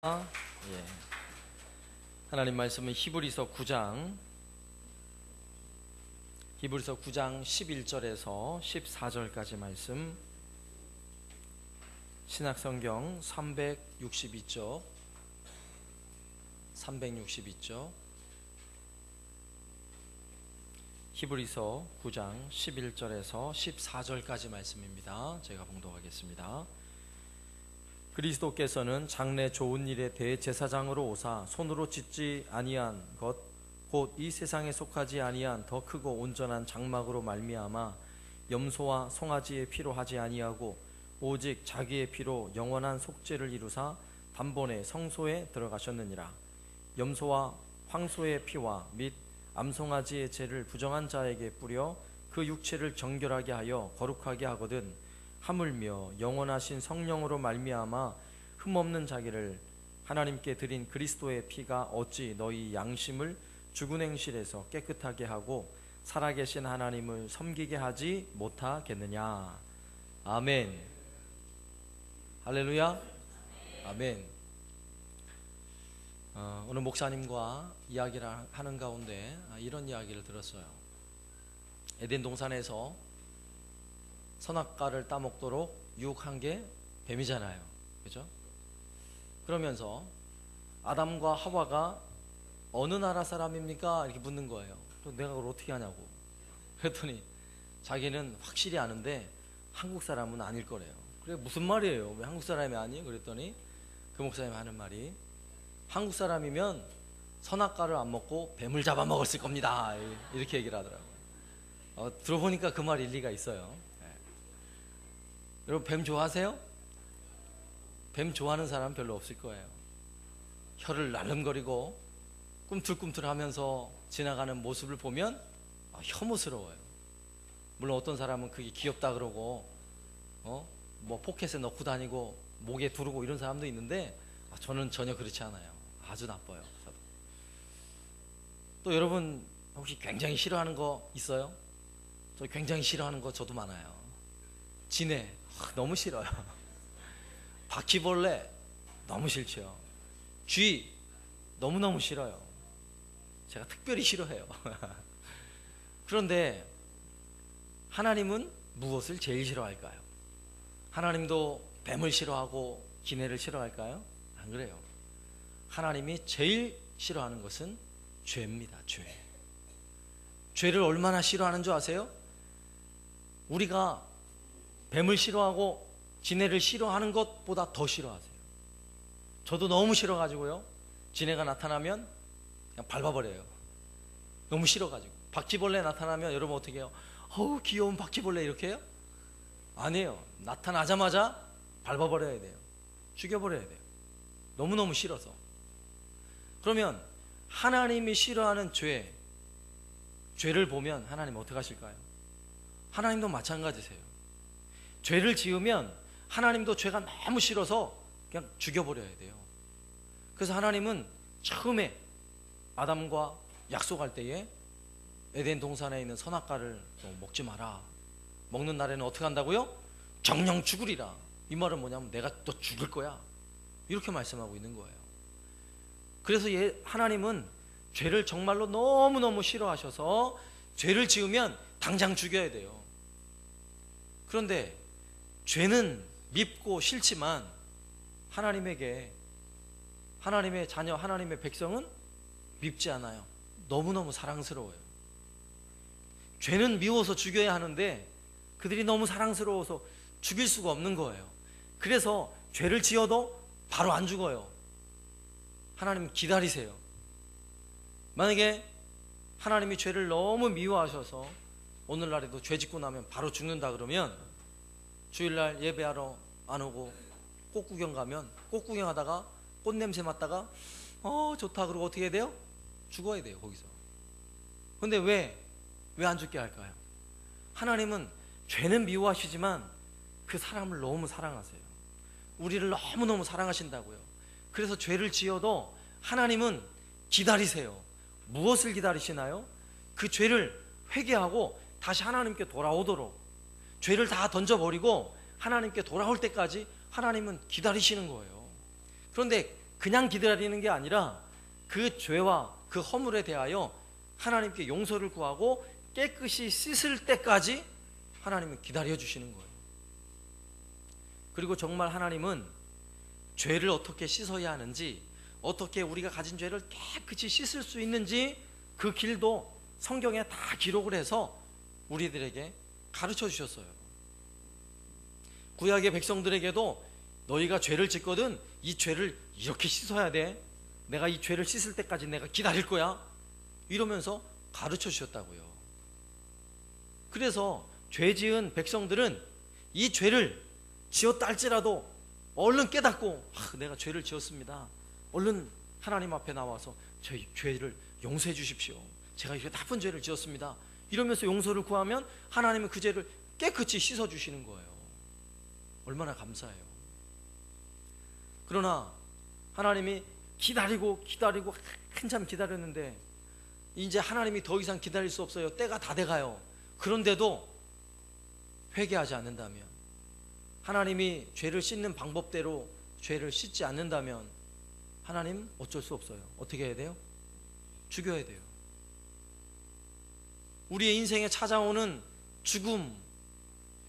예. 하나님 말씀은 히브리서 9장 11절에서 14절까지 말씀, 신약성경 362쪽 히브리서 9장 11절에서 14절까지 말씀입니다. 제가 봉독하겠습니다. 그리스도께서는 장래 좋은 일에 대제사장으로 오사 손으로 짓지 아니한 것 곧 이 세상에 속하지 아니한 더 크고 온전한 장막으로 말미암아 염소와 송아지의 피로 하지 아니하고 오직 자기의 피로 영원한 속죄를 이루사 단번에 성소에 들어가셨느니라. 염소와 황소의 피와 및 암송아지의 죄를 부정한 자에게 뿌려 그 육체를 정결하게 하여 거룩하게 하거든 하물며 영원하신 성령으로 말미암아 흠없는 자기를 하나님께 드린 그리스도의 피가 어찌 너희 양심을 죽은 행실에서 깨끗하게 하고 살아계신 하나님을 섬기게 하지 못하겠느냐. 아멘. 할렐루야. 아멘. 오늘 목사님과 이야기를 하는 가운데 이런 이야기를 들었어요. 에덴 동산에서 선악과를 따먹도록 유혹한 게 뱀이잖아요. 그죠? 그러면서 아담과 하와가 어느 나라 사람입니까? 이렇게 묻는 거예요. 또 내가 그걸 어떻게 하냐고. 그랬더니 자기는 확실히 아는데 한국 사람은 아닐 거래요. 그래, 무슨 말이에요? 왜 한국 사람이 아니에요? 그랬더니 그 목사님 하는 말이, 한국 사람이면 선악과를 안 먹고 뱀을 잡아먹었을 겁니다. 이렇게 얘기를 하더라고요. 들어보니까 그 말 일리가 있어요. 여러분, 뱀 좋아하세요? 뱀 좋아하는 사람 별로 없을 거예요. 혀를 날름거리고 꿈틀꿈틀하면서 지나가는 모습을 보면 혐오스러워요. 물론 어떤 사람은 그게 귀엽다 그러고 뭐 포켓에 넣고 다니고 목에 두르고 이런 사람도 있는데 저는 전혀 그렇지 않아요. 아주 나빠요. 저도. 또 여러분 혹시 굉장히 싫어하는 거 있어요? 저 굉장히 싫어하는 거 저도 많아요. 진해 너무 싫어요. 바퀴벌레 너무 싫죠. 쥐 너무너무 싫어요. 제가 특별히 싫어해요. 그런데 하나님은 무엇을 제일 싫어할까요? 하나님도 뱀을 싫어하고 기내를 싫어할까요? 안 그래요. 하나님이 제일 싫어하는 것은 죄입니다. 죄를 얼마나 싫어하는 줄 아세요? 우리가 뱀을 싫어하고 지네를 싫어하는 것보다 더 싫어하세요. 저도 너무 싫어가지고요, 지네가 나타나면 그냥 밟아버려요. 너무 싫어가지고. 바퀴벌레 나타나면 여러분 어떻게 해요? 어우 귀여운 바퀴벌레 이렇게 해요? 아니에요. 나타나자마자 밟아버려야 돼요. 죽여버려야 돼요. 너무너무 싫어서. 그러면 하나님이 싫어하는 죄를 보면 하나님 어떻게 하실까요? 하나님도 마찬가지세요. 죄를 지으면 하나님도 죄가 너무 싫어서 그냥 죽여버려야 돼요. 그래서 하나님은 처음에 아담과 약속할 때에 에덴 동산에 있는 선악과를 먹지 마라. 먹는 날에는 어떻게 한다고요? 정령 죽으리라. 이 말은 뭐냐면 내가 또 죽을 거야. 이렇게 말씀하고 있는 거예요. 그래서 하나님은 죄를 정말로 너무너무 싫어하셔서 죄를 지으면 당장 죽여야 돼요. 그런데 죄는 밉고 싫지만 하나님에게, 하나님의 자녀, 하나님의 백성은 밉지 않아요. 너무너무 사랑스러워요. 죄는 미워서 죽여야 하는데 그들이 너무 사랑스러워서 죽일 수가 없는 거예요. 그래서 죄를 지어도 바로 안 죽어요. 하나님 기다리세요. 만약에 하나님이 죄를 너무 미워하셔서 오늘날에도 죄 짓고 나면 바로 죽는다 그러면 주일날 예배하러 안 오고 꽃 구경 가면 꽃 구경하다가 꽃 냄새 맡다가 좋다 그러고 어떻게 해야 돼요? 죽어야 돼요. 거기서. 근데 왜 안 죽게 할까요? 하나님은 죄는 미워하시지만 그 사람을 너무 사랑하세요. 우리를 너무너무 사랑하신다고요. 그래서 죄를 지어도 하나님은 기다리세요. 무엇을 기다리시나요? 그 죄를 회개하고 다시 하나님께 돌아오도록, 죄를 다 던져버리고 하나님께 돌아올 때까지 하나님은 기다리시는 거예요. 그런데 그냥 기다리는 게 아니라 그 죄와 그 허물에 대하여 하나님께 용서를 구하고 깨끗이 씻을 때까지 하나님은 기다려 주시는 거예요. 그리고 정말 하나님은 죄를 어떻게 씻어야 하는지, 어떻게 우리가 가진 죄를 깨끗이 씻을 수 있는지 그 길도 성경에 다 기록을 해서 우리들에게 가르쳐 주셨어요. 구약의 백성들에게도 너희가 죄를 짓거든 이 죄를 이렇게 씻어야 돼, 내가 이 죄를 씻을 때까지 내가 기다릴 거야, 이러면서 가르쳐 주셨다고요. 그래서 죄 지은 백성들은 이 죄를 지었다 할지라도 얼른 깨닫고 내가 죄를 지었습니다, 얼른 하나님 앞에 나와서 제 죄를 용서해 주십시오, 제가 이렇게 나쁜 죄를 지었습니다, 이러면서 용서를 구하면 하나님은 그 죄를 깨끗이 씻어 주시는 거예요. 얼마나 감사해요. 그러나 하나님이 기다리고 한참 기다렸는데 이제 하나님이 더 이상 기다릴 수 없어요. 때가 다 돼가요. 그런데도 회개하지 않는다면, 하나님이 죄를 씻는 방법대로 죄를 씻지 않는다면 하나님 어쩔 수 없어요. 어떻게 해야 돼요? 죽여야 돼요. 우리의 인생에 찾아오는 죽음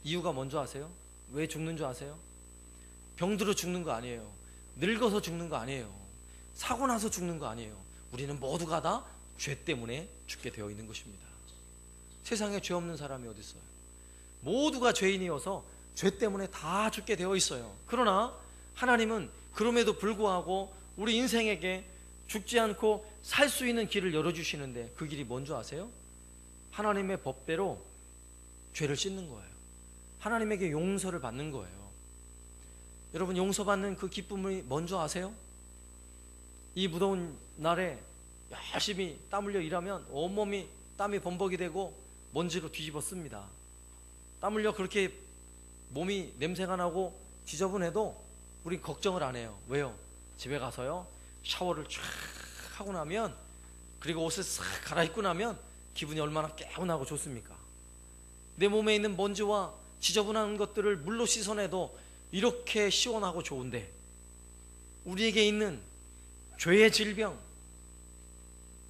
이유가 뭔지 아세요? 왜 죽는 줄 아세요? 병들어 죽는 거 아니에요. 늙어서 죽는 거 아니에요. 사고 나서 죽는 거 아니에요. 우리는 모두가 다 죄 때문에 죽게 되어 있는 것입니다. 세상에 죄 없는 사람이 어디 있어요? 모두가 죄인이어서 죄 때문에 다 죽게 되어 있어요. 그러나 하나님은 그럼에도 불구하고 우리 인생에게 죽지 않고 살 수 있는 길을 열어주시는데 그 길이 뭔지 아세요? 하나님의 법대로 죄를 씻는 거예요. 하나님에게 용서를 받는 거예요. 여러분, 용서받는 그 기쁨이 뭔지 아세요? 이 무더운 날에 열심히 땀 흘려 일하면 온몸이 땀이 범벅이 되고 먼지로 뒤집어씁니다. 땀 흘려 그렇게 몸이 냄새가 나고 지저분해도 우리 걱정을 안 해요. 왜요? 집에 가서요 샤워를 쫙 하고 나면, 그리고 옷을 싹 갈아입고 나면 기분이 얼마나 개운하고 좋습니까? 내 몸에 있는 먼지와 지저분한 것들을 물로 씻어내도 이렇게 시원하고 좋은데, 우리에게 있는 죄의 질병,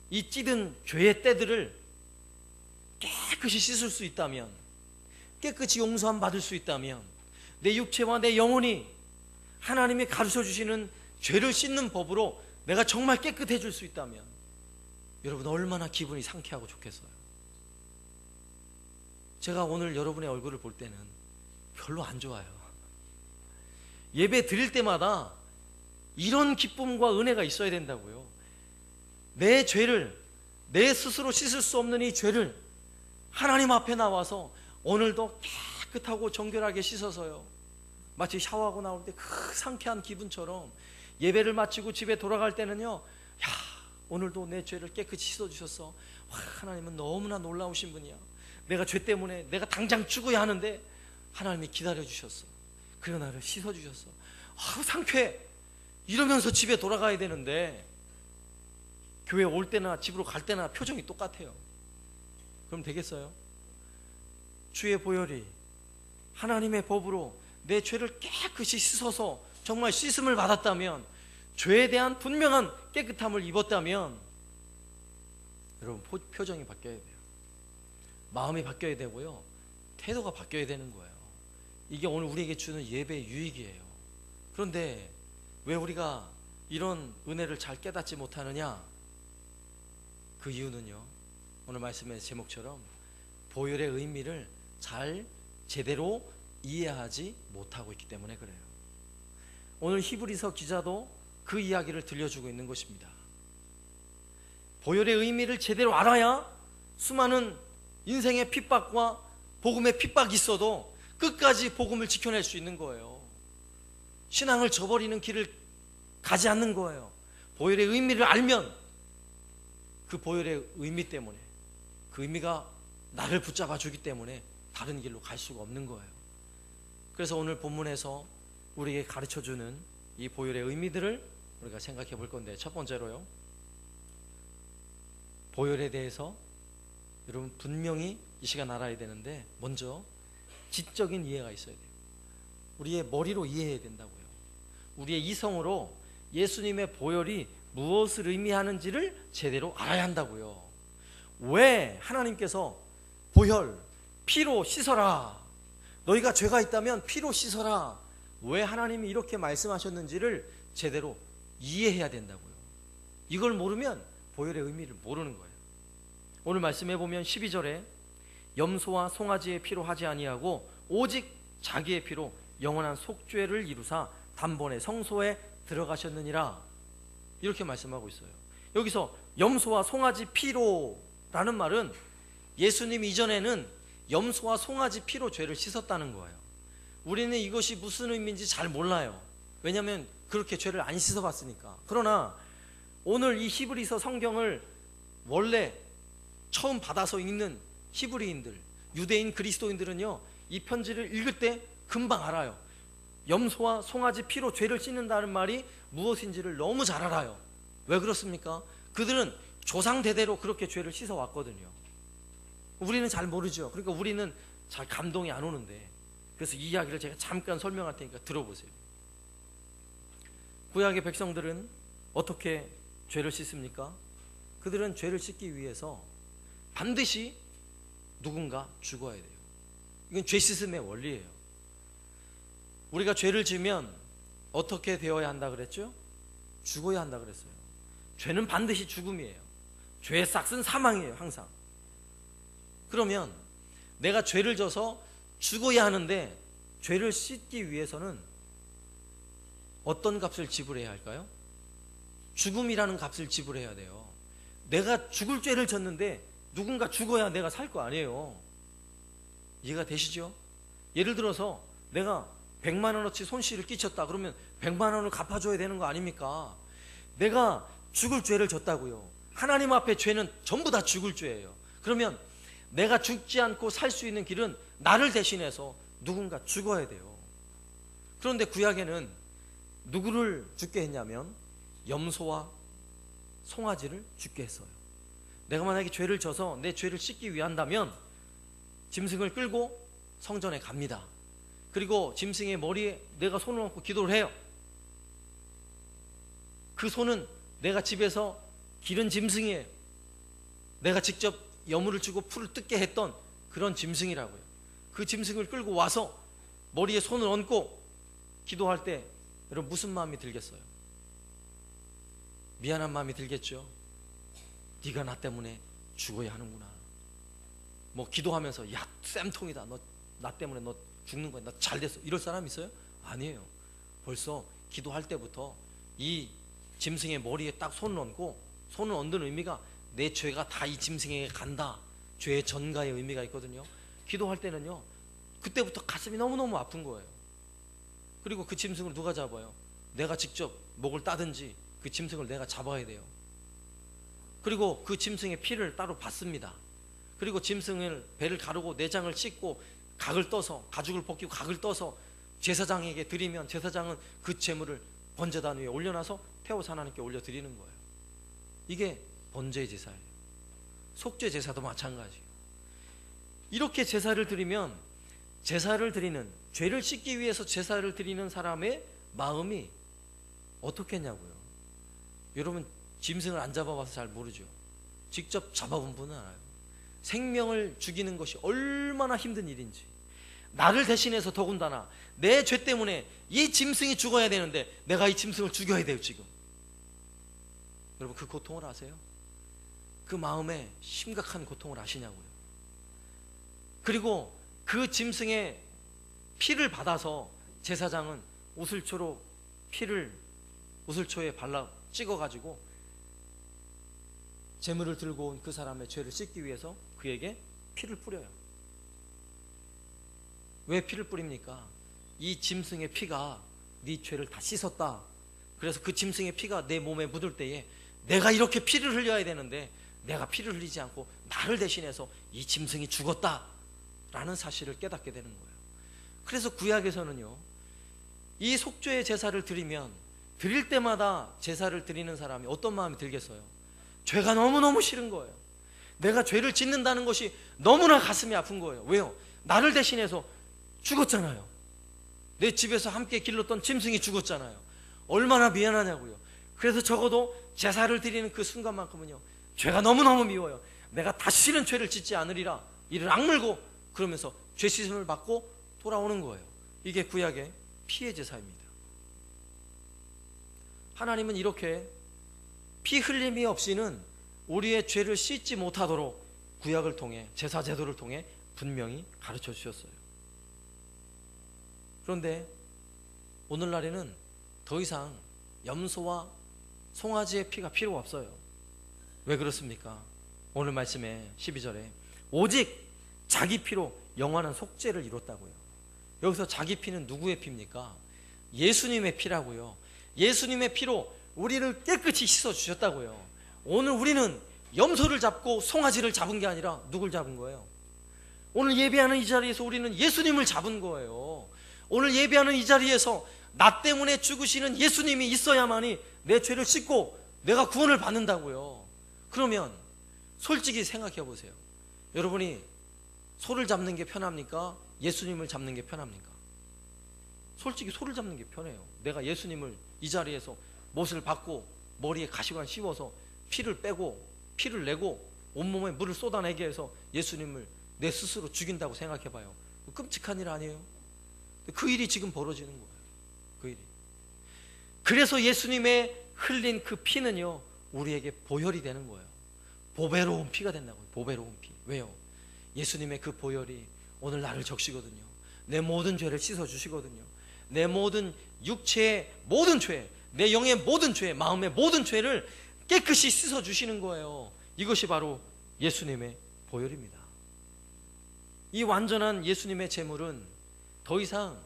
이 찌든 죄의 때들을 깨끗이 씻을 수 있다면, 깨끗이 용서함 받을 수 있다면, 내 육체와 내 영혼이 하나님이 가르쳐 주시는 죄를 씻는 법으로 내가 정말 깨끗해질 수 있다면 여러분 얼마나 기분이 상쾌하고 좋겠어요. 제가 오늘 여러분의 얼굴을 볼 때는 별로 안 좋아요. 예배 드릴 때마다 이런 기쁨과 은혜가 있어야 된다고요. 내 죄를, 내 스스로 씻을 수 없는 이 죄를 하나님 앞에 나와서 오늘도 깨끗하고 정결하게 씻어서요, 마치 샤워하고 나올 때 그 상쾌한 기분처럼 예배를 마치고 집에 돌아갈 때는요, 오늘도 내 죄를 깨끗이 씻어주셨어, 하나님은 너무나 놀라우신 분이야, 내가 죄 때문에 내가 당장 죽어야 하는데 하나님이 기다려주셨어, 그리고 나를 씻어주셨어, 상쾌해, 이러면서 집에 돌아가야 되는데 교회 올 때나 집으로 갈 때나 표정이 똑같아요. 그럼 되겠어요? 주의 보혈이 하나님의 법으로 내 죄를 깨끗이 씻어서 정말 씻음을 받았다면, 죄에 대한 분명한 깨끗함을 입었다면 여러분 표정이 바뀌어야 돼요. 마음이 바뀌어야 되고요, 태도가 바뀌어야 되는 거예요. 이게 오늘 우리에게 주는 예배의 유익이에요. 그런데 왜 우리가 이런 은혜를 잘 깨닫지 못하느냐? 그 이유는요, 오늘 말씀의 제목처럼 보혈의 의미를 잘 제대로 이해하지 못하고 있기 때문에 그래요. 오늘 히브리서 기자도 그 이야기를 들려주고 있는 것입니다. 보혈의 의미를 제대로 알아야 수많은 인생의 핍박과 복음의 핍박이 있어도 끝까지 복음을 지켜낼 수 있는 거예요. 신앙을 저버리는 길을 가지 않는 거예요. 보혈의 의미를 알면 그 보혈의 의미 때문에, 그 의미가 나를 붙잡아 주기 때문에 다른 길로 갈 수가 없는 거예요. 그래서 오늘 본문에서 우리에게 가르쳐주는 이 보혈의 의미들을 우리가 생각해 볼 건데, 첫 번째로요, 보혈에 대해서 여러분 분명히 이 시간 알아야 되는데, 먼저 지적인 이해가 있어야 돼요. 우리의 머리로 이해해야 된다고요. 우리의 이성으로 예수님의 보혈이 무엇을 의미하는지를 제대로 알아야 한다고요. 왜 하나님께서 보혈, 피로 씻어라, 너희가 죄가 있다면 피로 씻어라, 왜 하나님이 이렇게 말씀하셨는지를 제대로 이해해야 된다고요. 이걸 모르면 보혈의 의미를 모르는 거예요. 오늘 말씀해 보면 12절에 염소와 송아지의 피로 하지 아니하고 오직 자기의 피로 영원한 속죄를 이루사 단번에 성소에 들어가셨느니라, 이렇게 말씀하고 있어요. 여기서 염소와 송아지 피로라는 말은 예수님 이전에는 염소와 송아지 피로 죄를 씻었다는 거예요. 우리는 이것이 무슨 의미인지 잘 몰라요. 왜냐하면 그렇게 죄를 안 씻어봤으니까. 그러나 오늘 이 히브리서 성경을 원래 처음 받아서 읽는 히브리인들, 유대인 그리스도인들은요, 이 편지를 읽을 때 금방 알아요. 염소와 송아지 피로 죄를 씻는다는 말이 무엇인지를 너무 잘 알아요. 왜 그렇습니까? 그들은 조상 대대로 그렇게 죄를 씻어 왔거든요. 우리는 잘 모르죠. 그러니까 우리는 잘 감동이 안 오는데, 그래서 이 이야기를 제가 잠깐 설명할 테니까 들어보세요. 구약의 백성들은 어떻게 죄를 씻습니까? 그들은 죄를 씻기 위해서 반드시 누군가 죽어야 돼요. 이건 죄 씻음의 원리예요. 우리가 죄를 지으면 어떻게 되어야 한다 그랬죠? 죽어야 한다 그랬어요. 죄는 반드시 죽음이에요. 죄의 싹은 사망이에요, 항상. 그러면 내가 죄를 져서 죽어야 하는데, 죄를 씻기 위해서는 어떤 값을 지불해야 할까요? 죽음이라는 값을 지불해야 돼요. 내가 죽을 죄를 졌는데 누군가 죽어야 내가 살 거 아니에요. 이해가 되시죠? 예를 들어서 내가 100만 원어치 손실을 끼쳤다 그러면 100만 원을 갚아줘야 되는 거 아닙니까? 내가 죽을 죄를 졌다고요. 하나님 앞에 죄는 전부 다 죽을 죄예요. 그러면 내가 죽지 않고 살 수 있는 길은 나를 대신해서 누군가 죽어야 돼요. 그런데 구약에는 누구를 죽게 했냐면 염소와 송아지를 죽게 했어요. 내가 만약에 죄를 져서 내 죄를 씻기 위한다면 짐승을 끌고 성전에 갑니다. 그리고 짐승의 머리에 내가 손을 얹고 기도를 해요. 그 손은 내가 집에서 기른 짐승이에요. 내가 직접 여물을 주고 풀을 뜯게 했던 그런 짐승이라고요. 그 짐승을 끌고 와서 머리에 손을 얹고 기도할 때 여러분 무슨 마음이 들겠어요? 미안한 마음이 들겠죠. 네가 나 때문에 죽어야 하는구나. 뭐 기도하면서 야 쌤통이다, 너 나 때문에 너 죽는 거야, 나 잘됐어, 이럴 사람 있어요? 아니에요. 벌써 기도할 때부터 이 짐승의 머리에 딱 손을 얹고, 손을 얹는 의미가 내 죄가 다 이 짐승에게 간다, 죄의 전가의 의미가 있거든요. 기도할 때는요, 그때부터 가슴이 너무너무 아픈 거예요. 그리고 그 짐승을 누가 잡아요? 내가 직접 목을 따든지 그 짐승을 내가 잡아야 돼요. 그리고 그 짐승의 피를 따로 받습니다. 그리고 짐승을 배를 가르고 내장을 씻고 각을 떠서, 가죽을 벗기고 각을 떠서 제사장에게 드리면 제사장은 그 제물을 번제단 위에 올려놔서 태워서 하나님께 올려드리는 거예요. 이게 번제 제사예요. 속죄 제사도 마찬가지예요. 이렇게 제사를 드리면, 제사를 드리는, 죄를 씻기 위해서 제사를 드리는 사람의 마음이 어떻겠냐고요. 여러분 짐승을 안 잡아봐서 잘 모르죠. 직접 잡아본 분은 알아요. 생명을 죽이는 것이 얼마나 힘든 일인지. 나를 대신해서 더군다나 내 죄 때문에 이 짐승이 죽어야 되는데 내가 이 짐승을 죽여야 돼요 지금. 여러분 그 고통을 아세요? 그 마음에 심각한 고통을 아시냐고요. 그리고 그 짐승의 피를 받아서 제사장은 우슬초로 피를 우슬초에 발라 찍어가지고 제물을 들고 온 그 사람의 죄를 씻기 위해서 그에게 피를 뿌려요. 왜 피를 뿌립니까? 이 짐승의 피가 네 죄를 다 씻었다. 그래서 그 짐승의 피가 내 몸에 묻을 때에 내가 이렇게 피를 흘려야 되는데 내가 피를 흘리지 않고 나를 대신해서 이 짐승이 죽었다 라는 사실을 깨닫게 되는 거예요. 그래서 구약에서는요, 이 속죄의 제사를 드리면 드릴 때마다 제사를 드리는 사람이 어떤 마음이 들겠어요? 죄가 너무너무 싫은 거예요. 내가 죄를 짓는다는 것이 너무나 가슴이 아픈 거예요. 왜요? 나를 대신해서 죽었잖아요. 내 집에서 함께 길렀던 짐승이 죽었잖아요. 얼마나 미안하냐고요. 그래서 적어도 제사를 드리는 그 순간만큼은요, 죄가 너무너무 미워요. 내가 다시는 죄를 짓지 않으리라 이를 악물고 그러면서 죄 씻음을 받고 돌아오는 거예요. 이게 구약의 피의 제사입니다. 하나님은 이렇게 피 흘림이 없이는 우리의 죄를 씻지 못하도록 구약을 통해, 제사 제도를 통해 분명히 가르쳐 주셨어요. 그런데 오늘날에는 더 이상 염소와 송아지의 피가 필요가 없어요. 왜 그렇습니까? 오늘 말씀에 12절에 오직 자기 피로 영원한 속죄를 이뤘다고요. 여기서 자기 피는 누구의 피입니까? 예수님의 피라고요. 예수님의 피로 우리를 깨끗이 씻어 주셨다고요. 오늘 우리는 염소를 잡고 송아지를 잡은 게 아니라 누굴 잡은 거예요? 오늘 예배하는 이 자리에서 우리는 예수님을 잡은 거예요. 오늘 예배하는 이 자리에서 나 때문에 죽으시는 예수님이 있어야만이 내 죄를 씻고 내가 구원을 받는다고요. 그러면 솔직히 생각해 보세요. 여러분이 소를 잡는 게 편합니까? 예수님을 잡는 게 편합니까? 솔직히 소를 잡는 게 편해요. 내가 예수님을 이 자리에서 못을 받고 머리에 가시관 씌워서 피를 빼고 피를 내고 온몸에 물을 쏟아내게 해서 예수님을 내 스스로 죽인다고 생각해 봐요. 끔찍한 일 아니에요? 그 일이 지금 벌어지는 거예요. 그 일이. 그래서 예수님의 흘린 그 피는요, 우리에게 보혈이 되는 거예요. 보배로운 피가 된다고요. 보배로운 피. 왜요? 예수님의 그 보혈이 오늘 나를 적시거든요. 내 모든 죄를 씻어주시거든요. 내 모든 육체의 모든 죄, 내 영의 모든 죄, 마음의 모든 죄를 깨끗이 씻어주시는 거예요. 이것이 바로 예수님의 보혈입니다. 이 완전한 예수님의 제물은 더 이상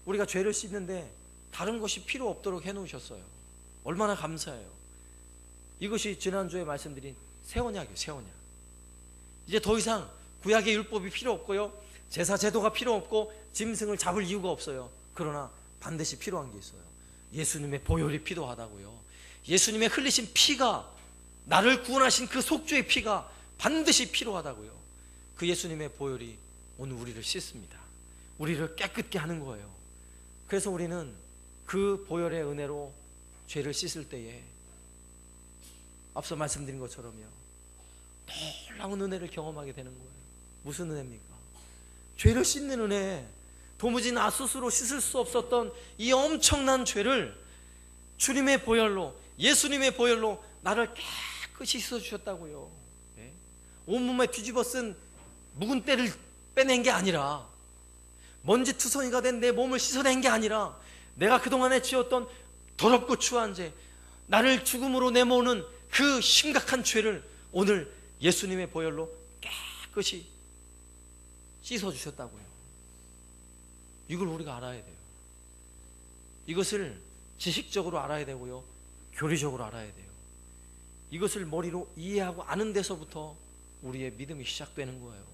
우리가 죄를 씻는데 다른 것이 필요 없도록 해놓으셨어요. 얼마나 감사해요. 이것이 지난주에 말씀드린 새 언약이에요. 새 언약. 이제 더 이상 구약의 율법이 필요 없고요, 제사 제도가 필요 없고 짐승을 잡을 이유가 없어요. 그러나 반드시 필요한 게 있어요. 예수님의 보혈이 필요하다고요. 예수님의 흘리신 피가, 나를 구원하신 그 속죄의 피가 반드시 필요하다고요. 그 예수님의 보혈이 오늘 우리를 씻습니다. 우리를 깨끗게 하는 거예요. 그래서 우리는 그 보혈의 은혜로 죄를 씻을 때에 앞서 말씀드린 것처럼요, 놀라운 은혜를 경험하게 되는 거예요. 무슨 은혜입니까? 죄를 씻는 은혜. 도무지 나 스스로 씻을 수 없었던 이 엄청난 죄를 주님의 보혈로, 예수님의 보혈로 나를 깨끗이 씻어주셨다고요. 네? 온몸에 뒤집어 쓴 묵은 때를 빼낸 게 아니라, 먼지투성이가 된 내 몸을 씻어낸 게 아니라, 내가 그동안에 지었던 더럽고 추한 죄, 나를 죽음으로 내모는 그 심각한 죄를 오늘 예수님의 보혈로 깨끗이 씻어주셨다고요. 이걸 우리가 알아야 돼요. 이것을 지식적으로 알아야 되고요, 교리적으로 알아야 돼요. 이것을 머리로 이해하고 아는 데서부터 우리의 믿음이 시작되는 거예요.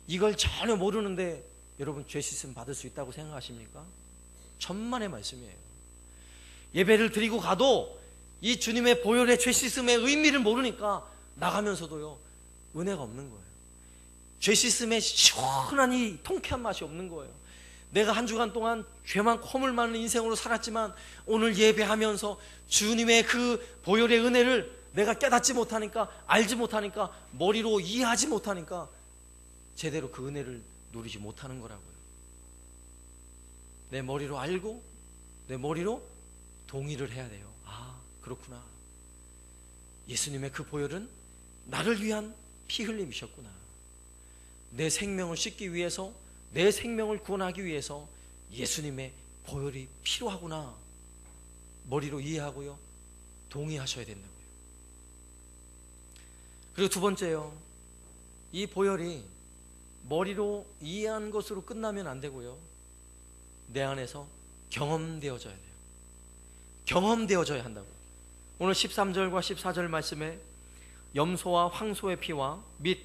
이걸 전혀 모르는데 여러분 죄 씻음 받을 수 있다고 생각하십니까? 천만의 말씀이에요. 예배를 드리고 가도 이 주님의 보혈의 죄 씻음의 의미를 모르니까 나가면서도요, 은혜가 없는 거예요. 죄 씻음의 시원한 이 통쾌한 맛이 없는 거예요. 내가 한 주간 동안 죄만 허물 많은 인생으로 살았지만 오늘 예배하면서 주님의 그 보혈의 은혜를 내가 깨닫지 못하니까, 알지 못하니까, 머리로 이해하지 못하니까 제대로 그 은혜를 누리지 못하는 거라고요. 내 머리로 알고 내 머리로 동의를 해야 돼요. 아, 그렇구나. 예수님의 그 보혈은 나를 위한 피 흘림이셨구나. 내 생명을 씻기 위해서, 내 생명을 구원하기 위해서 예수님의 보혈이 필요하구나. 머리로 이해하고요, 동의하셔야 된다고요. 그리고 두 번째요, 이 보혈이 머리로 이해한 것으로 끝나면 안 되고요, 내 안에서 경험되어져야 돼요. 경험되어져야 한다고. 오늘 13절과 14절 말씀에 염소와 황소의 피와 및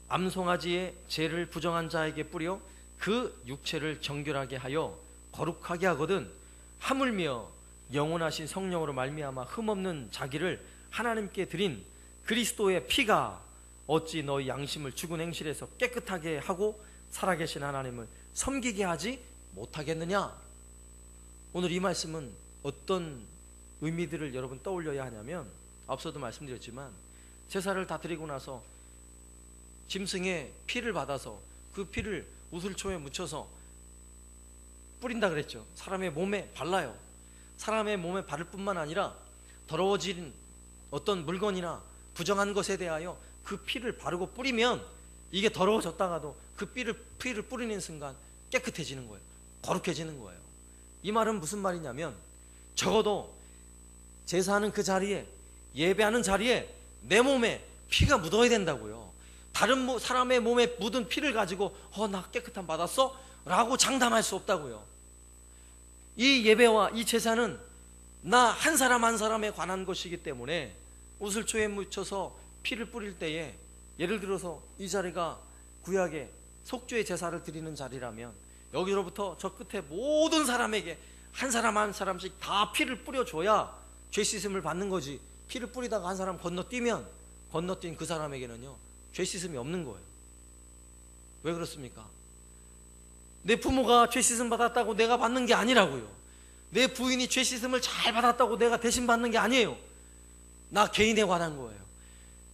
암송아지의 죄를 부정한 자에게 뿌려 그 육체를 정결하게 하여 거룩하게 하거든 하물며 영원하신 성령으로 말미암아 흠없는 자기를 하나님께 드린 그리스도의 피가 어찌 너희 양심을 죽은 행실에서 깨끗하게 하고 살아계신 하나님을 섬기게 하지 못하겠느냐. 오늘 이 말씀은 어떤 의미들을 여러분 떠올려야 하냐면, 앞서도 말씀드렸지만 제사를 다 드리고 나서 짐승의 피를 받아서 그 피를 우슬초에 묻혀서 뿌린다 그랬죠. 사람의 몸에 발라요. 사람의 몸에 바를 뿐만 아니라 더러워진 어떤 물건이나 부정한 것에 대하여 그 피를 바르고 뿌리면 이게 더러워졌다가도 그 피를 뿌리는 순간 깨끗해지는 거예요. 거룩해지는 거예요. 이 말은 무슨 말이냐면, 적어도 제사하는 그 자리에, 예배하는 자리에 내 몸에 피가 묻어야 된다고요. 다른 사람의 몸에 묻은 피를 가지고 나 깨끗함 받았어? 라고 장담할 수 없다고요. 이 예배와 이 제사는 나 한 사람 한 사람에 관한 것이기 때문에 우슬초에 묻혀서 피를 뿌릴 때에, 예를 들어서 이 자리가 구약의 속죄의 제사를 드리는 자리라면 여기로부터 저 끝에 모든 사람에게 한 사람 한 사람씩 다 피를 뿌려줘야 죄 씻음을 받는 거지, 피를 뿌리다가 한 사람 건너뛰면 건너뛴 그 사람에게는요 죄 씻음이 없는 거예요. 왜 그렇습니까? 내 부모가 죄 씻음 받았다고 내가 받는 게 아니라고요. 내 부인이 죄 씻음을 잘 받았다고 내가 대신 받는 게 아니에요. 나 개인에 관한 거예요.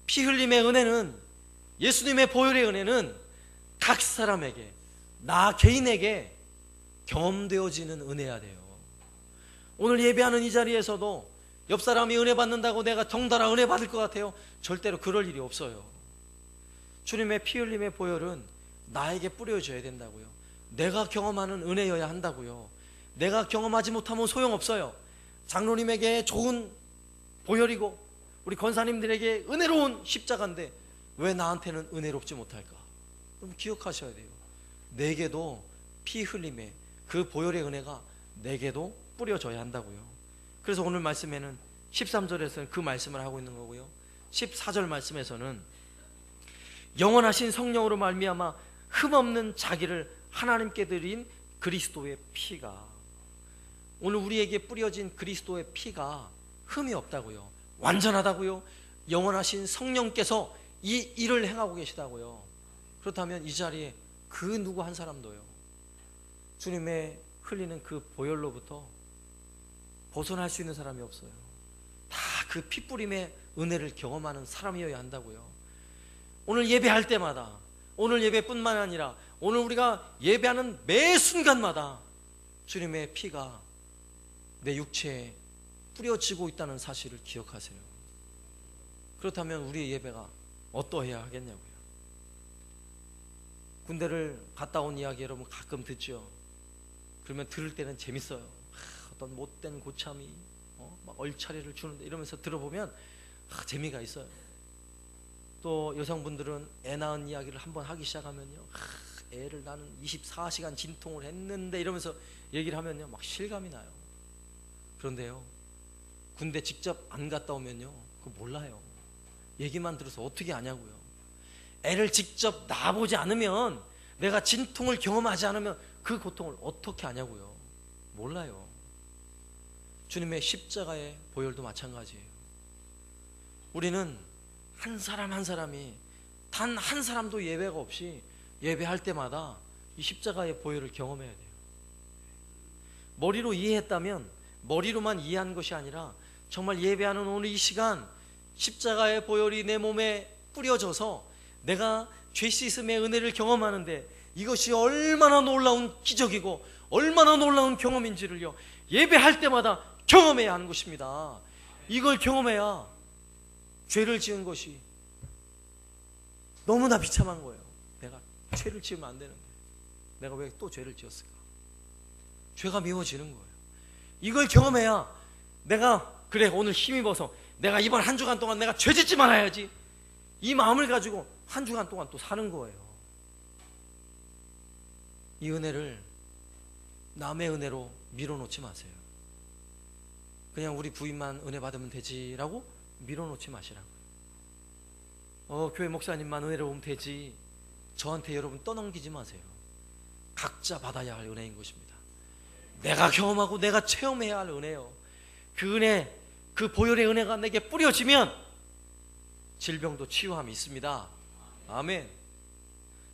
피 흘림의 은혜는, 예수님의 보혈의 은혜는 각 사람에게, 나 개인에게 경험되어지는 은혜야 돼요. 오늘 예배하는 이 자리에서도 옆 사람이 은혜 받는다고 내가 덩달아 은혜 받을 것 같아요? 절대로 그럴 일이 없어요. 주님의 피 흘림의 보혈은 나에게 뿌려져야 된다고요. 내가 경험하는 은혜여야 한다고요. 내가 경험하지 못하면 소용없어요. 장로님에게 좋은 보혈이고 우리 권사님들에게 은혜로운 십자가인데 왜 나한테는 은혜롭지 못할까? 그럼 기억하셔야 돼요. 내게도 피 흘림의 그 보혈의 은혜가 내게도 뿌려져야 한다고요. 그래서 오늘 말씀에는 13절에서는 그 말씀을 하고 있는 거고요, 14절 말씀에서는 영원하신 성령으로 말미암아 흠없는 자기를 하나님께 드린 그리스도의 피가, 오늘 우리에게 뿌려진 그리스도의 피가 흠이 없다고요. 완전하다고요. 영원하신 성령께서 이 일을 행하고 계시다고요. 그렇다면 이 자리에 그 누구 한 사람도요 주님의 흘리는 그 보혈로부터 벗어날 수 있는 사람이 없어요. 다 그 피뿌림의 은혜를 경험하는 사람이어야 한다고요. 오늘 예배할 때마다, 오늘 예배뿐만 아니라 오늘 우리가 예배하는 매 순간마다 주님의 피가 내 육체에 뿌려지고 있다는 사실을 기억하세요. 그렇다면 우리의 예배가 어떠해야 하겠냐고요. 군대를 갔다 온 이야기 여러분 가끔 듣죠. 그러면 들을 때는 재밌어요. 어떤 못된 고참이 막 얼차례를 주는데 이러면서 들어보면 재미가 있어요. 또 여성분들은 애 낳은 이야기를 한번 하기 시작하면요, 애를 나는 24시간 진통을 했는데 이러면서 얘기를 하면요 막 실감이 나요. 그런데요, 군대 직접 안 갔다 오면요 그거 몰라요. 얘기만 들어서 어떻게 아냐고요. 애를 직접 낳아보지 않으면, 내가 진통을 경험하지 않으면 그 고통을 어떻게 아냐고요. 몰라요. 주님의 십자가의 보혈도 마찬가지예요. 우리는 한 사람 한 사람이 단 한 사람도 예배가 없이 예배할 때마다 이 십자가의 보혈을 경험해야 돼요. 머리로 이해했다면 머리로만 이해한 것이 아니라 정말 예배하는 오늘 이 시간 십자가의 보혈이 내 몸에 뿌려져서 내가 죄 씻음의 은혜를 경험하는데 이것이 얼마나 놀라운 기적이고 얼마나 놀라운 경험인지를요 예배할 때마다 경험해야 하는 것입니다. 이걸 경험해야 죄를 지은 것이 너무나 비참한 거예요. 내가 죄를 지으면 안 되는데 내가 왜 또 죄를 지었을까? 죄가 미워지는 거예요. 이걸 경험해야 내가 그래 오늘 힘입어서 내가 이번 한 주간 동안 내가 죄 짓지 말아야지, 이 마음을 가지고 한 주간 동안 또 사는 거예요. 이 은혜를 남의 은혜로 밀어놓지 마세요. 그냥 우리 부인만 은혜 받으면 되지라고 밀어놓지 마시라고요. 교회 목사님만 은혜로우면 되지, 저한테 여러분 떠넘기지 마세요. 각자 받아야 할 은혜인 것입니다. 내가 경험하고 내가 체험해야 할 은혜요. 그 은혜, 그 보혈의 은혜가 내게 뿌려지면 질병도 치유함이 있습니다. 아멘.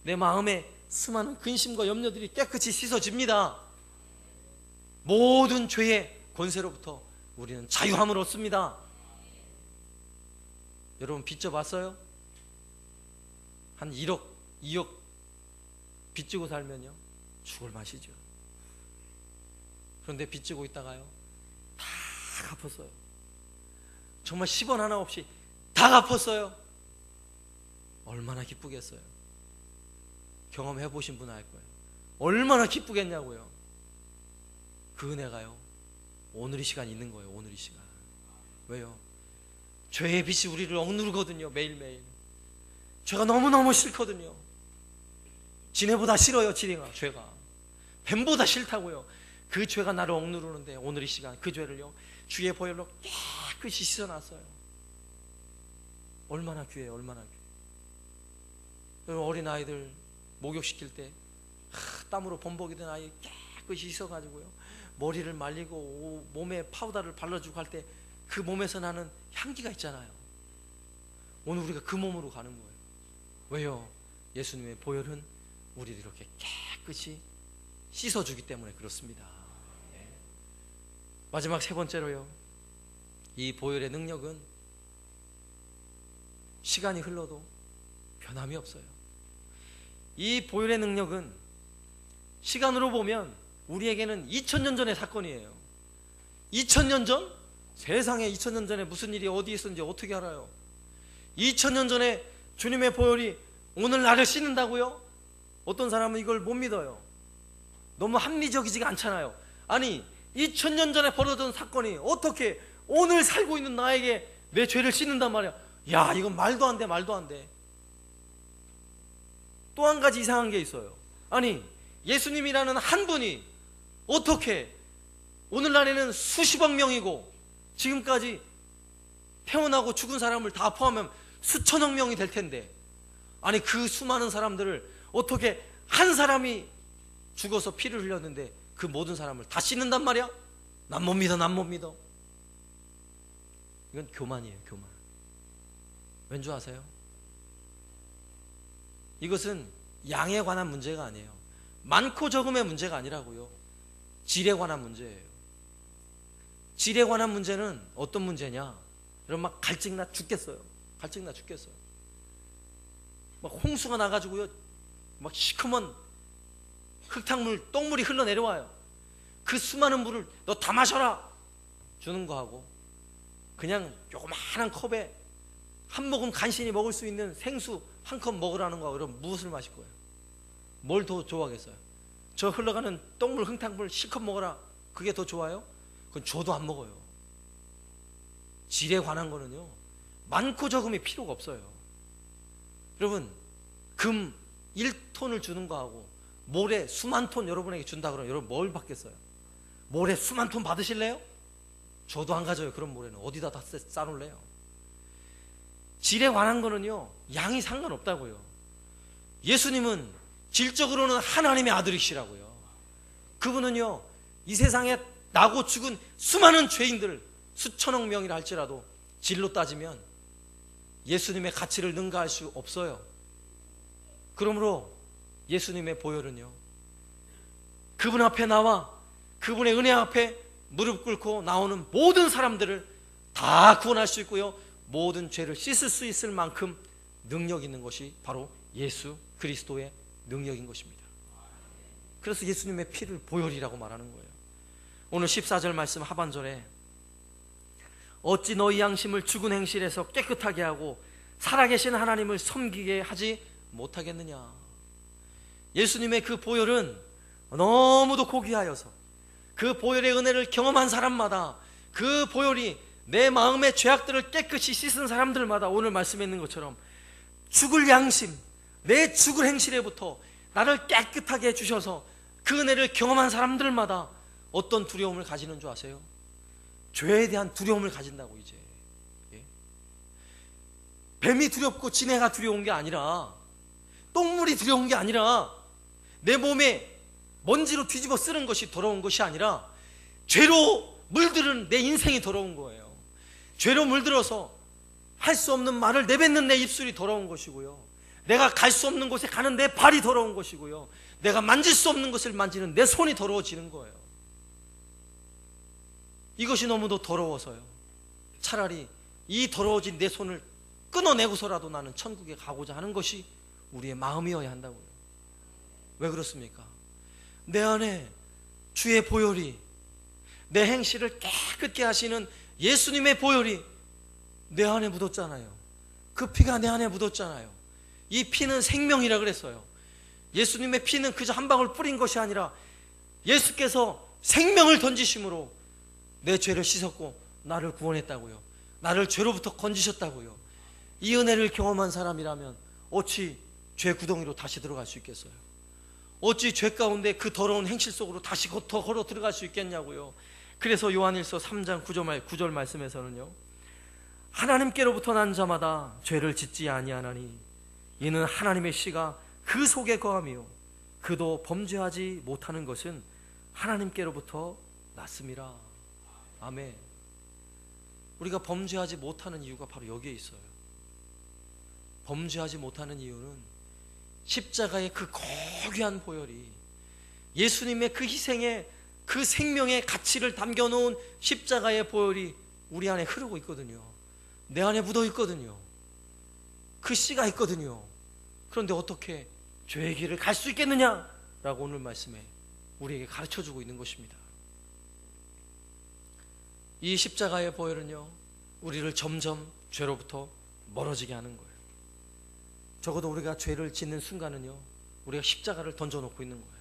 내 마음에 수많은 근심과 염려들이 깨끗이 씻어집니다. 모든 죄의 권세로부터 우리는 자유함을 얻습니다. 여러분 빚져봤어요? 한 1억, 2억 빚지고 살면요 죽을 맛이죠. 그런데 빚지고 있다가요 다 갚았어요. 정말 10원 하나 없이 다 갚았어요. 얼마나 기쁘겠어요. 경험해 보신 분은 알 거예요. 얼마나 기쁘겠냐고요. 그 은혜가요 오늘 이 시간 있는 거예요. 오늘 이 시간. 왜요? 죄의 빛이 우리를 억누르거든요. 매일매일 죄가 너무너무 싫거든요. 지네보다 싫어요. 지네가 죄가 뱀보다 싫다고요. 그 죄가 나를 억누르는데 오늘 이 시간 그 죄를요 주의 보혈로 깨끗이 씻어놨어요. 얼마나 귀해요. 얼마나 귀해요. 여러분 어린아이들 목욕시킬 때 땀으로 범벅이 된 아이 깨끗이 씻어가지고요 머리를 말리고 몸에 파우더를 발라주고 할 때 그 몸에서 나는 향기가 있잖아요. 오늘 우리가 그 몸으로 가는 거예요. 왜요? 예수님의 보혈은 우리를 이렇게 깨끗이 씻어주기 때문에 그렇습니다. 네. 마지막 세 번째로요, 이 보혈의 능력은 시간이 흘러도 변함이 없어요. 이 보혈의 능력은 시간으로 보면 우리에게는 2000년 전의 사건이에요. 2000년 전? 세상에 2000년 전에 무슨 일이 어디 있었는지 어떻게 알아요? 2000년 전에 주님의 보혈이 오늘 나를 씻는다고요? 어떤 사람은 이걸 못 믿어요. 너무 합리적이지가 않잖아요. 아니 2000년 전에 벌어졌던 사건이 어떻게 오늘 살고 있는 나에게 내 죄를 씻는단 말이야. 야, 이건 말도 안 돼. 말도 안 돼. 또 한 가지 이상한 게 있어요. 아니 예수님이라는 한 분이 어떻게 오늘날에는 수십억 명이고 지금까지 태어나고 죽은 사람을 다 포함하면 수천억 명이 될 텐데, 아니 그 수많은 사람들을 어떻게 한 사람이 죽어서 피를 흘렸는데 그 모든 사람을 다 씻는단 말이야? 난 못 믿어. 난 못 믿어. 이건 교만이에요. 교만. 왠 줄 아세요? 이것은 양에 관한 문제가 아니에요. 많고 적음의 문제가 아니라고요. 질에 관한 문제예요. 질에 관한 문제는 어떤 문제냐? 여러분 막 갈증나 죽겠어요. 갈증나 죽겠어요. 막 홍수가 나가지고요 막 시커먼 흙탕물, 똥물이 흘러내려와요. 그 수많은 물을 너 다 마셔라 주는 거하고 그냥 조그마한 컵에 한 모금 간신히 먹을 수 있는 생수 한 컵 먹으라는 거하고 그럼 무엇을 마실 거예요? 뭘 더 좋아하겠어요? 저 흘러가는 똥물, 흙탕물 실컷 먹어라, 그게 더 좋아요? 그건 줘도 안 먹어요. 질에 관한 거는요 많고 적음이 필요가 없어요. 여러분 금 1톤을 주는 거하고 모래 수만 톤 여러분에게 준다 그러면 여러분 뭘 받겠어요? 모래 수만 톤 받으실래요? 저도 안 가져요. 그런 모래는 어디다 다 싸놓을래요? 질에 관한 거는요 양이 상관없다고요. 예수님은 질적으로는 하나님의 아들이시라고요. 그분은요 이 세상에 나고 죽은 수많은 죄인들 수천억 명이라 할지라도 질로 따지면 예수님의 가치를 능가할 수 없어요. 그러므로 예수님의 보혈은요 그분 앞에 나와 그분의 은혜 앞에 무릎 꿇고 나오는 모든 사람들을 다 구원할 수 있고요 모든 죄를 씻을 수 있을 만큼 능력 있는 것이 바로 예수 그리스도의 능력인 것입니다. 그래서 예수님의 피를 보혈이라고 말하는 거예요. 오늘 14절 말씀 하반절에 어찌 너희 양심을 죽은 행실에서 깨끗하게 하고 살아계신 하나님을 섬기게 하지 못하겠느냐. 예수님의 그 보혈은 너무도 고귀하여서 그 보혈의 은혜를 경험한 사람마다 그 보혈이 내 마음의 죄악들을 깨끗이 씻은 사람들마다 오늘 말씀에 있는 것처럼 죽을 양심, 내 죽을 행실에부터 나를 깨끗하게 해주셔서 그 은혜를 경험한 사람들마다 어떤 두려움을 가지는 줄 아세요? 죄에 대한 두려움을 가진다고. 이제 뱀이 두렵고 지네가 두려운 게 아니라, 똥물이 두려운 게 아니라, 내 몸에 먼지로 뒤집어 쓰는 것이 더러운 것이 아니라 죄로 물들은 내 인생이 더러운 거예요. 죄로 물들어서 할 수 없는 말을 내뱉는 내 입술이 더러운 것이고요, 내가 갈 수 없는 곳에 가는 내 발이 더러운 것이고요, 내가 만질 수 없는 것을 만지는 내 손이 더러워지는 거예요. 이것이 너무도 더러워서요. 차라리 이 더러워진 내 손을 끊어내고서라도 나는 천국에 가고자 하는 것이 우리의 마음이어야 한다고요. 왜 그렇습니까? 내 안에 주의 보혈이, 내 행실을 깨끗게 하시는 예수님의 보혈이 내 안에 묻었잖아요. 그 피가 내 안에 묻었잖아요. 이 피는 생명이라 그랬어요. 예수님의 피는 그저 한 방울 뿌린 것이 아니라 예수께서 생명을 던지심으로 내 죄를 씻었고 나를 구원했다고요. 나를 죄로부터 건지셨다고요. 이 은혜를 경험한 사람이라면 어찌 죄 구덩이로 다시 들어갈 수 있겠어요? 어찌 죄 가운데 그 더러운 행실 속으로 다시 더 걸어 들어갈 수 있겠냐고요. 그래서 요한일서 3장 9절 말씀에서는요, 하나님께로부터 난 자마다 죄를 짓지 아니하나니 이는 하나님의 씨가 그 속에 거하며 그도 범죄하지 못하는 것은 하나님께로부터 났음이라. 아멘. 우리가 범죄하지 못하는 이유가 바로 여기에 있어요. 범죄하지 못하는 이유는 십자가의 그 고귀한 보혈이, 예수님의 그 희생의 그 생명의 가치를 담겨놓은 십자가의 보혈이 우리 안에 흐르고 있거든요. 내 안에 묻어 있거든요. 그 씨가 있거든요. 그런데 어떻게 죄의 길을 갈 수 있겠느냐라고 오늘 말씀에 우리에게 가르쳐주고 있는 것입니다. 이 십자가의 보혈은요, 우리를 점점 죄로부터 멀어지게 하는 거예요. 적어도 우리가 죄를 짓는 순간은요, 우리가 십자가를 던져놓고 있는 거예요.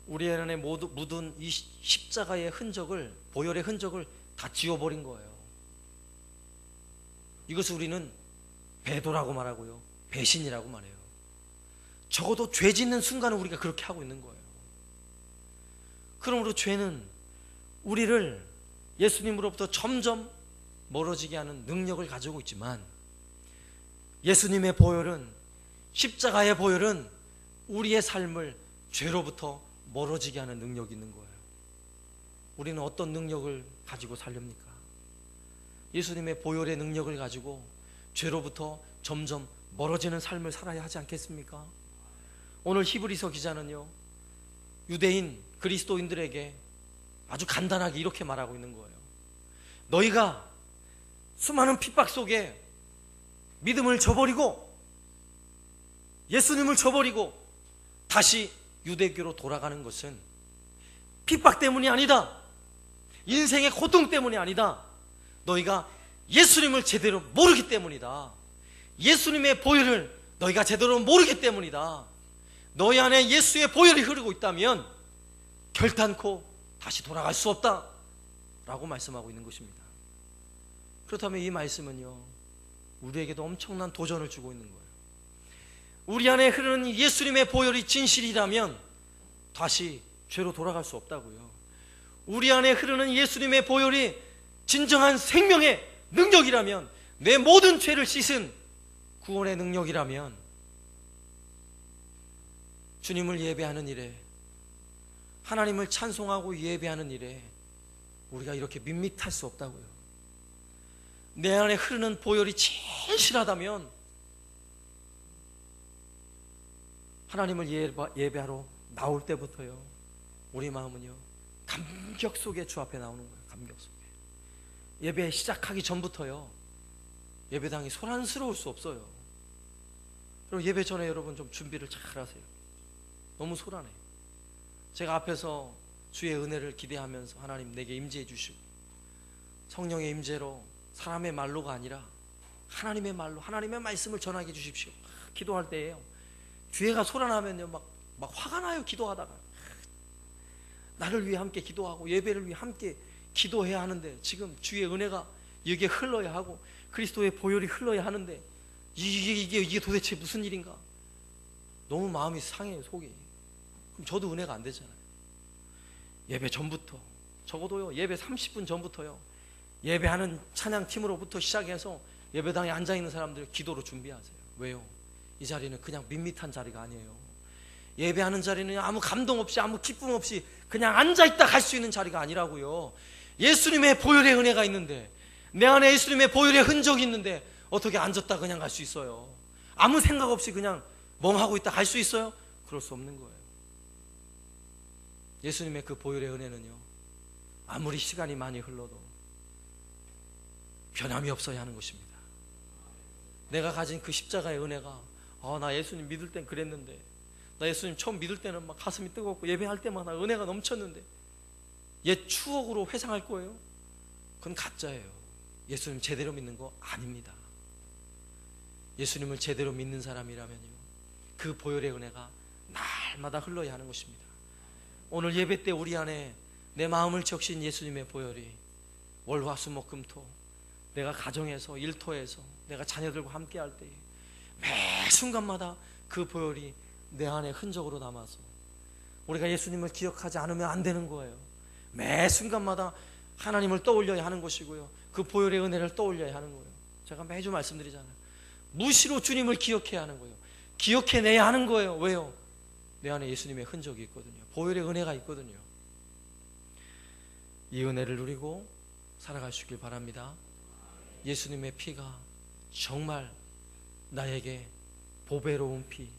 우리 안에 모두 묻은 이 십자가의 흔적을, 보혈의 흔적을 다 지워버린 거예요. 이것을 우리는 배도라고 말하고요, 배신이라고 말해요. 적어도 죄 짓는 순간은 우리가 그렇게 하고 있는 거예요. 그러므로 죄는 우리를 예수님으로부터 점점 멀어지게 하는 능력을 가지고 있지만, 예수님의 보혈은, 십자가의 보혈은 우리의 삶을 죄로부터 멀어지게 하는 능력이 있는 거예요. 우리는 어떤 능력을 가지고 살렵니까? 예수님의 보혈의 능력을 가지고 죄로부터 점점 멀어지는 삶을 살아야 하지 않겠습니까? 오늘 히브리서 기자는요, 유대인 그리스도인들에게 아주 간단하게 이렇게 말하고 있는 거예요. 너희가 수많은 핍박 속에 믿음을 저버리고 예수님을 저버리고 다시 유대교로 돌아가는 것은 핍박 때문이 아니다, 인생의 고통 때문이 아니다, 너희가 예수님을 제대로 모르기 때문이다. 예수님의 보혈을 너희가 제대로 모르기 때문이다. 너희 안에 예수의 보혈이 흐르고 있다면 결단코 다시 돌아갈 수 없다 라고 말씀하고 있는 것입니다. 그렇다면 이 말씀은요, 우리에게도 엄청난 도전을 주고 있는 거예요. 우리 안에 흐르는 예수님의 보혈이 진실이라면 다시 죄로 돌아갈 수 없다고요. 우리 안에 흐르는 예수님의 보혈이 진정한 생명의 능력이라면, 내 모든 죄를 씻은 구원의 능력이라면, 주님을 예배하는 일에, 하나님을 찬송하고 예배하는 일에 우리가 이렇게 밋밋할 수 없다고요. 내 안에 흐르는 보혈이 진실하다면 하나님을 예배하러 나올 때부터요, 우리 마음은요, 감격 속에 주 앞에 나오는 거예요. 감격 속에. 예배 시작하기 전부터요, 예배당이 소란스러울 수 없어요. 그리고 예배 전에 여러분 좀 준비를 잘 하세요. 너무 소란해. 제가 앞에서 주의 은혜를 기대하면서 하나님 내게 임재해 주시고, 성령의 임재로 사람의 말로가 아니라 하나님의 말로, 하나님의 말씀을 전하게 해 주십시오. 기도할 때에요, 죄가 소란하면요 막 화가 나요. 기도하다가 나를 위해 함께 기도하고 예배를 위해 함께 기도해야 하는데, 지금 주의 은혜가 여기에 흘러야 하고 그리스도의 보혈이 흘러야 하는데 이게 도대체 무슨 일인가? 너무 마음이 상해요, 속이. 그럼 저도 은혜가 안 되잖아요. 예배 전부터, 적어도요 예배 30분 전부터요, 예배하는 찬양팀으로부터 시작해서 예배당에 앉아있는 사람들 기도로 준비하세요. 왜요? 이 자리는 그냥 밋밋한 자리가 아니에요. 예배하는 자리는 아무 감동 없이, 아무 기쁨 없이 그냥 앉아있다 갈 수 있는 자리가 아니라고요. 예수님의 보혈의 은혜가 있는데, 내 안에 예수님의 보혈의 흔적이 있는데 어떻게 앉았다 그냥 갈 수 있어요? 아무 생각 없이 그냥 멍하고 있다 갈 수 있어요? 그럴 수 없는 거예요. 예수님의 그 보혈의 은혜는요, 아무리 시간이 많이 흘러도 변함이 없어야 하는 것입니다. 내가 가진 그 십자가의 은혜가, 나 예수님 믿을 땐 그랬는데, 나 예수님 처음 믿을 때는 막 가슴이 뜨겁고 예배할 때마다 은혜가 넘쳤는데, 옛 추억으로 회상할 거예요? 그건 가짜예요. 예수님 제대로 믿는 거 아닙니다. 예수님을 제대로 믿는 사람이라면요, 그 보혈의 은혜가 날마다 흘러야 하는 것입니다. 오늘 예배 때 우리 안에 내 마음을 적신 예수님의 보혈이 월화수목금토, 내가 가정에서, 일터에서, 내가 자녀들과 함께 할 때에 매 순간마다 그 보혈이 내 안에 흔적으로 남아서, 우리가 예수님을 기억하지 않으면 안 되는 거예요. 매 순간마다 하나님을 떠올려야 하는 것이고요, 그 보혈의 은혜를 떠올려야 하는 거예요. 제가 매주 말씀드리잖아요. 무시로 주님을 기억해야 하는 거예요. 기억해내야 하는 거예요. 왜요? 내 안에 예수님의 흔적이 있거든요. 보혈의 은혜가 있거든요. 이 은혜를 누리고 살아가시길 바랍니다. 예수님의 피가 정말 나에게 보배로운 피,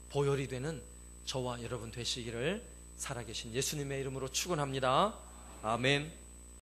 보혈이 되는 저와 여러분 되시기를 살아계신 예수님의 이름으로 축원합니다. 아멘.